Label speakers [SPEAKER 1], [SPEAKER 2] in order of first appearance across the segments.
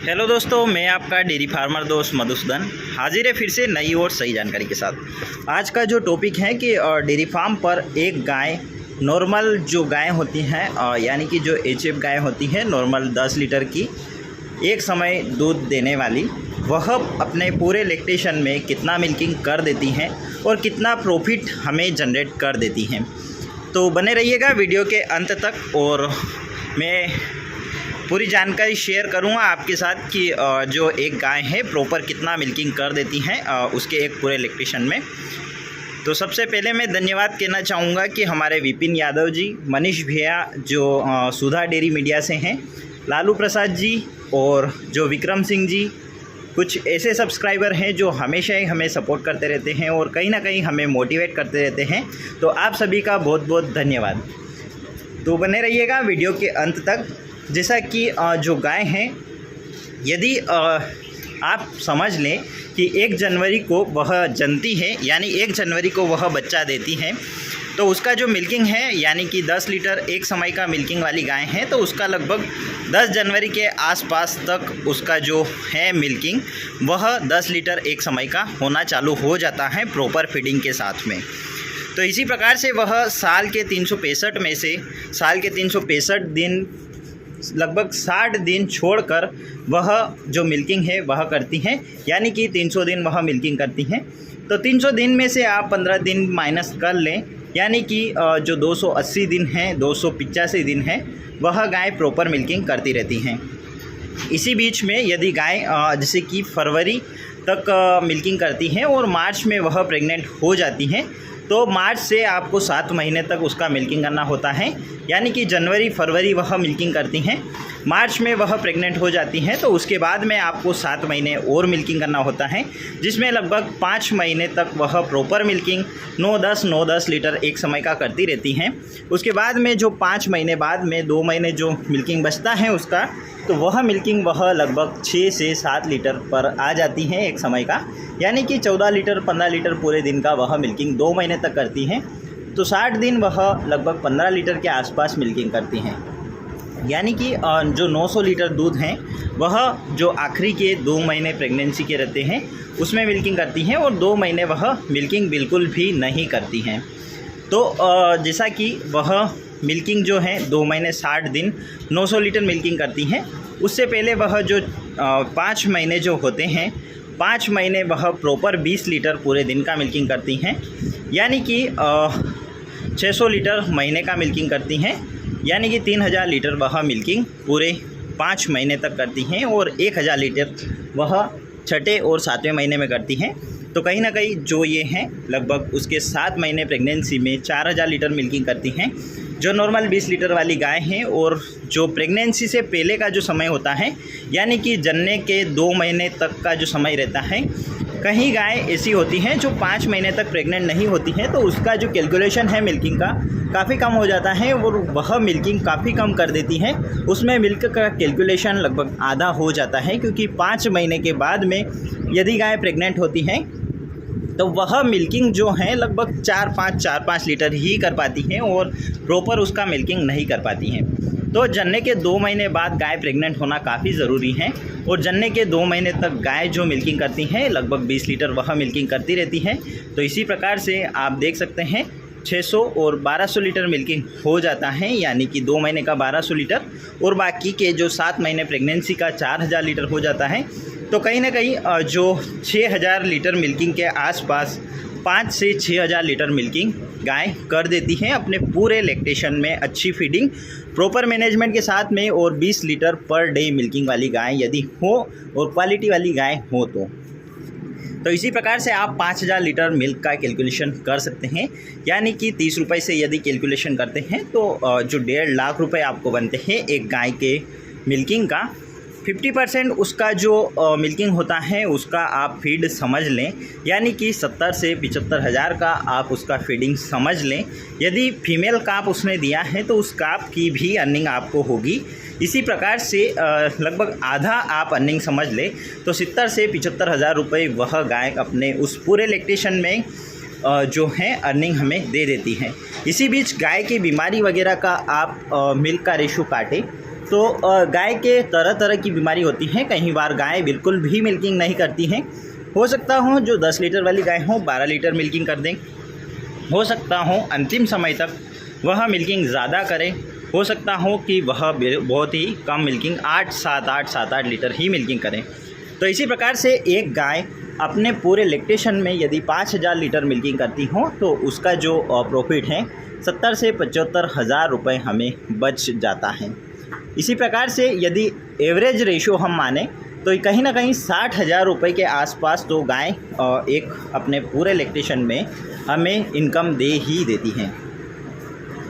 [SPEAKER 1] Hello दोस्तों, मैं आपका डेयरी फार्मर दोस्त मधुसूदन हाजिर है फिर से नई और सही जानकारी के साथ। आज का जो टॉपिक है कि डेयरी फार्म पर एक गाय नॉर्मल जो गाय होती हैं यानी कि जो एचएफ गाय होती है नॉर्मल 10 लीटर की एक समय दूध देने वाली, वह अपने पूरे लैक्टेशन में कितना मिल्किंग कर देती हैं और कितना प्रॉफिट हमें जनरेट कर देती हैं। तो बने रहिएगा वीडियो के अंत तक और मैं पूरी जानकारी शेयर करूंगा आपके साथ कि जो एक गाय है प्रॉपर कितना मिल्किंग कर देती हैं उसके एक पूरे लैक्टेशन में। तो सबसे पहले मैं धन्यवाद कहना चाहूँगा कि हमारे विपिन यादव जी, मनीष भैया जो सुधा डेयरी मीडिया से हैं, लालू प्रसाद जी और जो विक्रम सिंह जी, कुछ ऐसे सब्सक्राइबर हैं जो हमेशा ही हमें सपोर्ट करते रहते हैं और कहीं ना कहीं हमें मोटिवेट करते रहते हैं। तो आप सभी का बहुत बहुत धन्यवाद। तो बने रहिएगा वीडियो के अंत तक। जैसा कि जो गाय हैं, यदि आप समझ लें कि 1 जनवरी को वह जनती है यानी 1 जनवरी को वह बच्चा देती है, तो उसका जो मिल्किंग है यानी कि 10 लीटर एक समय का मिल्किंग वाली गाय है, तो उसका लगभग 10 जनवरी के आसपास तक उसका जो है मिल्किंग वह 10 लीटर एक समय का होना चालू हो जाता है प्रॉपर फीडिंग के साथ में। तो इसी प्रकार से वह साल के 365 में से साल के 365 दिन लगभग 60 दिन छोड़कर वह जो मिल्किंग है वह करती हैं, यानी कि 300 दिन वह मिल्किंग करती हैं। तो 300 दिन में से आप 15 दिन माइनस कर लें, यानी कि जो 280 दिन हैं, 285 दिन हैं, वह गाय प्रॉपर मिल्किंग करती रहती हैं। इसी बीच में यदि गाय जैसे कि फरवरी तक मिल्किंग करती हैं और मार्च में वह प्रेग्नेंट हो जाती हैं, तो मार्च से आपको 7 महीने तक उसका मिल्किंग करना होता है, यानी कि जनवरी फरवरी वह मिल्किंग करती हैं, मार्च में वह प्रेग्नेंट हो जाती हैं, तो उसके बाद में आपको 7 महीने और मिल्किंग करना होता है, जिसमें लगभग 5 महीने तक वह प्रॉपर मिल्किंग 9-10 लीटर एक समय का करती रहती हैं। उसके बाद में जो 5 महीने बाद में 2 महीने जो मिल्किंग बचता है उसका, तो वह मिल्किंग वह लगभग 6 से 7 लीटर पर आ जाती है एक समय का, यानी कि 14 लीटर 15 लीटर पूरे दिन का वह मिल्किंग 2 महीने तक करती हैं। तो 60 दिन वह लगभग 15 लीटर के आसपास मिल्किंग करती हैं, यानी कि जो 900 लीटर दूध हैं वह जो आखिरी के 2 महीने प्रेगनेंसी के रहते हैं उसमें मिल्किंग करती हैं और 2 महीने वह मिल्किंग बिल्कुल भी नहीं करती हैं। तो जैसा कि वह मिल्किंग जो है 2 महीने 60 दिन 900 लीटर मिल्किंग करती हैं, उससे पहले वह जो 5 महीने जो होते हैं, 5 महीने वह प्रॉपर 20 लीटर पूरे दिन का मिल्किंग करती हैं, यानी कि 600 लीटर महीने का मिल्किंग करती हैं, यानी कि 3000 लीटर वह मिल्किंग पूरे 5 महीने तक करती हैं और 1000 लीटर वह छठे और 7वें महीने में करती हैं। तो कहीं ना कहीं जो ये हैं लगभग उसके 7 महीने प्रेगनेंसी में 4000 लीटर मिल्किंग करती हैं, जो नॉर्मल 20 लीटर वाली गाय हैं। और जो प्रेगनेंसी से पहले का जो समय होता है, यानी कि जनने के 2 महीने तक का जो समय रहता है, कहीं गाय ऐसी होती हैं जो 5 महीने तक प्रेग्नेंट नहीं होती हैं, तो उसका जो कैलकुलेशन है मिल्किंग का काफ़ी कम हो जाता है और वह मिल्किंग काफ़ी कम कर देती हैं। उसमें मिल्क का कैलकुलेशन लगभग आधा हो जाता है, क्योंकि 5 महीने के बाद में यदि गाय प्रेग्नेंट होती हैं तो वह मिल्किंग जो है लगभग 4-5 लीटर ही कर पाती हैं और प्रॉपर उसका मिल्किंग नहीं कर पाती हैं। तो जनने के 2 महीने बाद गाय प्रेग्नेंट होना काफ़ी ज़रूरी है और जनने के 2 महीने तक गाय जो मिल्किंग करती हैं लगभग 20 लीटर वह मिल्किंग करती रहती है। तो इसी प्रकार से आप देख सकते हैं 600 और 1200 लीटर मिल्किंग हो जाता है, यानी कि 2 महीने का 1200 लीटर और बाकी के जो 7 महीने प्रेगनेंसी का 4000 लीटर हो जाता है। तो कहीं ना कहीं जो 6000 लीटर मिल्किंग के आसपास 5 से 6000 लीटर मिल्किंग गाय कर देती हैं अपने पूरे लैक्टेशन में, अच्छी फीडिंग प्रॉपर मैनेजमेंट के साथ में, और 20 लीटर पर डे मिल्किंग वाली गाय यदि हो और क्वालिटी वाली गाय हो तो इसी प्रकार से आप 5000 लीटर मिल्क का कैलकुलेशन कर सकते हैं, यानी कि 30 रुपये से यदि कैलकुलेशन करते हैं तो जो 1.5 लाख रुपए आपको बनते हैं एक गाय के मिल्किंग का। 50% उसका जो मिल्किंग होता है उसका आप फीड समझ लें, यानी कि 70 से 75 हज़ार का आप उसका फीडिंग समझ लें। यदि फीमेल काप उसने दिया है तो उस काप की भी अर्निंग आपको होगी। इसी प्रकार से लगभग आधा आप अर्निंग समझ लें तो 70 से 75 हज़ार रुपये वह गाय अपने उस पूरे लैक्टेशन में जो है अर्निंग हमें दे देती हैं। इसी बीच गाय की बीमारी वगैरह का आप मिल्क का रेशो काटें तो गाय के तरह तरह की बीमारी होती हैं। कई बार गाय बिल्कुल भी मिल्किंग नहीं करती हैं। हो सकता हो जो 10 लीटर वाली गाय हो 12 लीटर मिल्किंग कर दें, हो सकता हो अंतिम समय तक वह मिल्किंग ज़्यादा करे, हो सकता हो कि वह बहुत ही कम मिल्किंग 7-8 लीटर ही मिल्किंग करें। तो इसी प्रकार से एक गाय अपने पूरे लैक्टेशन में यदि 5000 लीटर मिल्किंग करती हो तो उसका जो प्रॉफिट है 70 से 75 हज़ार रुपये हमें बच जाता है। इसी प्रकार से यदि एवरेज रेशो हम माने तो कहीं ना कहीं 60,000 रुपये के आसपास तो गाय एक अपने पूरे लैक्टेशन में हमें इनकम दे ही देती हैं।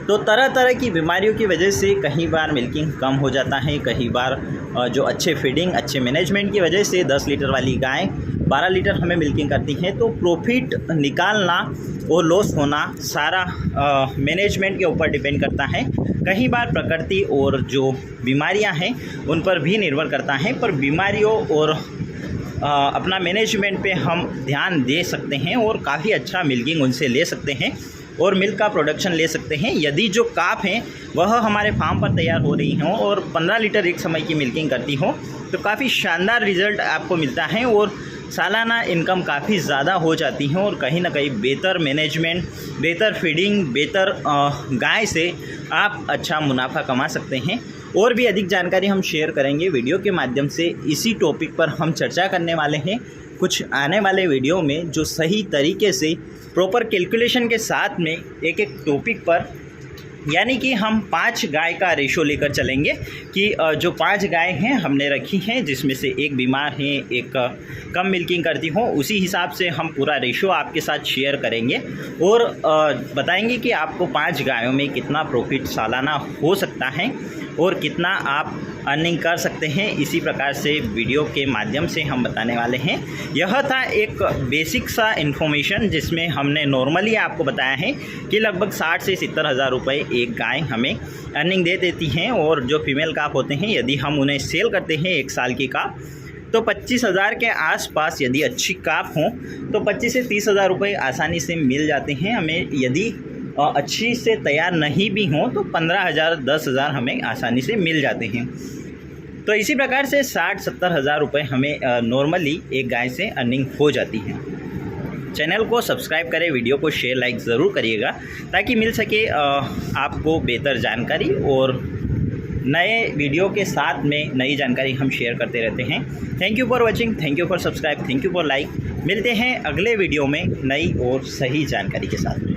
[SPEAKER 1] तो तरह तरह की बीमारियों की वजह से कई बार मिल्किंग कम हो जाता है, कई बार जो अच्छे फीडिंग अच्छे मैनेजमेंट की वजह से 10 लीटर वाली गाय 12 लीटर हमें मिल्किंग करती हैं। तो प्रॉफिट निकालना और लॉस होना सारा मैनेजमेंट के ऊपर डिपेंड करता है। कई बार प्रकृति और जो बीमारियां हैं उन पर भी निर्भर करता है, पर बीमारियों और अपना मैनेजमेंट पे हम ध्यान दे सकते हैं और काफ़ी अच्छा मिल्किंग उनसे ले सकते हैं और मिल्क का प्रोडक्शन ले सकते हैं। यदि जो काफ हैं वह हमारे फार्म पर तैयार हो रही हों और 15 लीटर एक समय की मिल्किंग करती हो तो काफ़ी शानदार रिज़ल्ट आपको मिलता है और सालाना इनकम काफ़ी ज़्यादा हो जाती है और कहीं ना कहीं बेहतर मैनेजमेंट, बेहतर फीडिंग, बेहतर गाय से आप अच्छा मुनाफा कमा सकते हैं। और भी अधिक जानकारी हम शेयर करेंगे वीडियो के माध्यम से। इसी टॉपिक पर हम चर्चा करने वाले हैं कुछ आने वाले वीडियो में, जो सही तरीके से प्रॉपर कैलकुलेशन के साथ में एक एक टॉपिक पर, यानी कि हम 5 गाय का रेशो लेकर चलेंगे कि जो 5 गाय हैं हमने रखी हैं जिसमें से एक बीमार है, एक कम मिल्किंग करती हो, उसी हिसाब से हम पूरा रेशो आपके साथ शेयर करेंगे और बताएंगे कि आपको 5 गायों में कितना प्रॉफिट सालाना हो सकता है और कितना आप अर्निंग कर सकते हैं। इसी प्रकार से वीडियो के माध्यम से हम बताने वाले हैं। यह था एक बेसिक सा इन्फॉर्मेशन जिसमें हमने नॉर्मली आपको बताया है कि लगभग 60 से 70 हज़ार रुपये एक गाय हमें अर्निंग दे देती हैं और जो फीमेल काफ होते हैं यदि हम उन्हें सेल करते हैं 1 साल की काफ तो 25,000 के आसपास, यदि अच्छी काफ हों तो 25 से 30,000 रुपये आसानी से मिल जाते हैं हमें। यदि अच्छी से तैयार नहीं भी हों तो 15,000 10,000 हमें आसानी से मिल जाते हैं। तो इसी प्रकार से 60-70 हज़ार रुपये हमें नॉर्मली एक गाय से अर्निंग हो जाती है। चैनल को सब्सक्राइब करें, वीडियो को शेयर लाइक ज़रूर करिएगा ताकि मिल सके आपको बेहतर जानकारी और नए वीडियो के साथ में नई जानकारी हम शेयर करते रहते हैं। Thank you for watching, thank you for subscribe, thank you for like. मिलते हैं अगले वीडियो में नई और सही जानकारी के साथ।